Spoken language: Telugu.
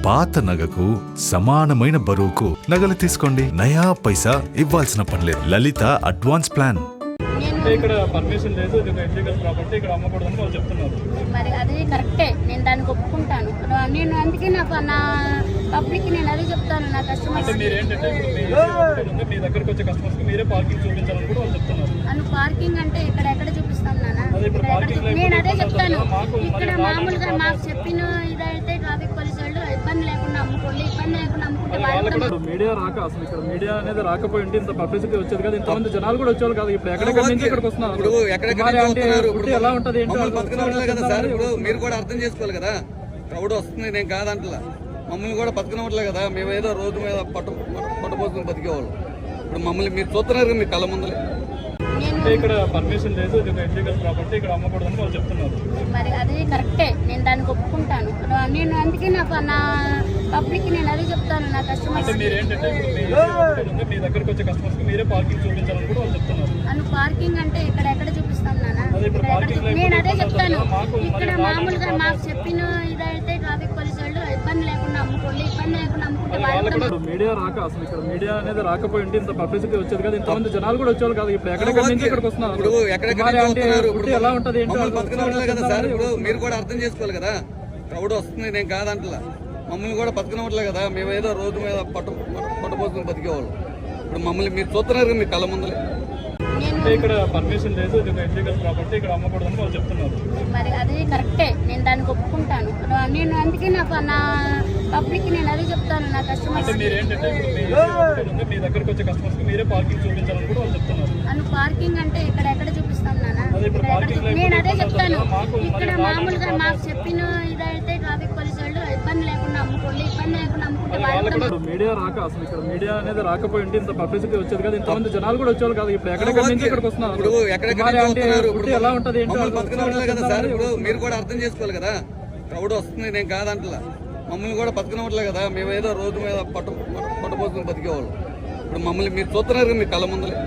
పాత నగకు సమానమైన బరువుకు నగలు తీసుకోండి. నయా పైసా ఇవ్వాల్సిన పనిలేదు. లలిత అడ్వాన్స్ ప్లాన్. ఇక్కడ పర్మిషన్ లేదు, ఇది ఇల్లీగల్ ప్రాపర్టీ, ఇక్కడ అమ్మకూడదని వాళ్ళు చెప్తున్నారు. మరి అది కరెక్టే, నేను దానికి ఒప్పుకుంటాను. నేను అందుకే నా పబ్లిక్ నేను అదే చెప్తాను నా కస్టమర్స్. అంటే మీరు ఏంటంటే మీ దగ్గరకు వచ్చే కస్టమర్స్ కి మీరే పార్కింగ్ చూపించాలని కూడా వాళ్ళు చెప్తున్నారు. అను పార్కింగ్ అంటే ఇక్కడ ఎక్కడ చూపిస్తాం నాన్న? నేను అదే చెప్తాను. ఇక్కడ మామూలుగా మాకు చెప్పిన ఇదైతే ట్రాఫిక్ పోలీసు వాళ్ళు ఇబ్బంది లేకుండా అమ్ముకోండి, ఇబ్బంది లేకుండా అమ్ముకుంటే వాళ్ళు. మీడియా రాక అసలు ఇక్కడ మీడియా అనేది రాకపోయి ఉంటే ఇంత పబ్లిసిటీ వచ్చేది కదా, ఇంతమంది జనాలు కూడా వచ్చేవాళ్ళు కదా. ఇప్పుడు ఎక్కడెక్కడ నుంచి ఇక్కడికి వస్తున్నారు, ఎలా ఉంటది సార్? ఇప్పుడు మీరు కూడా అర్థం చేసుకోవాలి కదా, క్రౌడ్ వస్తుంది, నేను కాదంటలా. మమ్మల్ని కూడా బతకనట్లే కదా, మేమేదో రోడ్డు మీద పట్టపోసుకుని బతికేవాళ్ళు. ఇప్పుడు మమ్మల్ని మీరు చూస్తున్నారు మీ కళ్ళ ముందలే. ఇక్కడ పర్మిషన్ లేదు, ఇది ఇల్లీగల్ ప్రాపర్టీ, ఇక్కడ అమ్మకూడదని వాళ్ళు చెప్తున్నారు. మరి అది కరెక్టే, నేను దానికి ఒప్పుకుంటాను. నేను అందుకే నా పబ్లిక్ నేను అదే చెప్తాను నా కస్టమర్స్. అంటే మీరు ఏంటంటే మీ దగ్గరకు వచ్చే కస్టమర్స్ కి మీరే పార్కింగ్ చూపించాలని కూడా వాళ్ళు చెప్తున్నారు. అను పార్కింగ్ అంటే ఇక్కడ ఎక్కడ చూపిస్తాం నాన్న? నేను అదే చెప్తాను. ఇక్కడ మామూలుగా మాకు చెప్పిన ఇదైతే ట్రాఫిక్ పోలీసు వాళ్ళు ఇబ్బంది లేకుండా అమ్ముకోండి, ఇబ్బంది లేకుండా అమ్ముకుంటే వాళ్ళు. మీడియా రాక అసలు ఇక్కడ మీడియా అనేది రాకపోయి ఉంటే ఇంత పబ్లిసిటీ వచ్చేది కదా, ఇంతమంది జనాలు కూడా వచ్చేవాళ్ళు కదా. ఇప్పుడు ఎక్కడెక్కడ నుంచి ఇక్కడికి వస్తున్నారు, ఎలా ఉంటది బతకనట్లే కదా సార్? ఇప్పుడు మీరు కూడా అర్థం చేసుకోవాలి కదా, క్రౌడ్ వస్తుంది, నేను కాదంటలా. మమ్మల్ని కూడా బతకనట్లే కదా, మేమేదో రోడ్డు మీద పట్టపోసుకుని బతికేవాళ్ళు. ఇప్పుడు మమ్మల్ని మీరు చూస్తున్నారు మీ కళ్ళ ముందలే. ఇక్కడ పర్మిషన్ లేదు, ఇది ఇల్లీగల్ ప్రాపర్టీ, ఇక్కడ అమ్మకూడదని వాళ్ళు చెప్తున్నారు. మరి అది కరెక్టే, నేను దానికి ఒప్పుకుంటాను. నేను అందుకే నా పబ్లిక్ నేను అదే చెప్తాను నా కస్టమర్స్. అంటే మీరు ఏంటంటే మీ దగ్గరకు వచ్చే కస్టమర్స్ కి మీరే పార్కింగ్ చూపించాలని కూడా వాళ్ళు చెప్తున్నారు. అను పార్కింగ్ అంటే ఇక్కడ ఎక్కడ చూపిస్తాం నాన్న? నేను అదే చెప్తాను. ఇక్కడ మామూలుగా మాకు చెప్పిన ఇదైతే ట్రాఫిక్ పోలీసు వాళ్ళు ఇబ్బంది లేకుండా అమ్ముకోండి, ఇబ్బంది లేకుండా అమ్ముకుంటే వాళ్ళు. మీడియా రాక అసలు ఇక్కడ మీడియా అనేది రాకపోయి ఉంటే ఇంత పబ్లిసిటీ వచ్చేది కదా, ఇంతమంది జనాలు కూడా వచ్చేవాళ్ళు కదా. ఇప్పుడు ఎక్కడెక్కడ నుంచి ఇక్కడికి వస్తున్నారు, ఎలా ఉంటది బతకనట్లే కదా సార్? ఇప్పుడు మీరు కూడా అర్థం చేసుకోవాలి కదా, క్రౌడ్ వస్తుంది, నేను కాదంటలా. మమ్మల్ని కూడా బతకనట్లే కదా, మేమేదో రోడ్డు మీద పట్టపోసుకుని బతికేవాళ్ళు. ఇప్పుడు మమ్మల్ని మీరు చూస్తున్నారు మీ కళ్ళ ముందలే.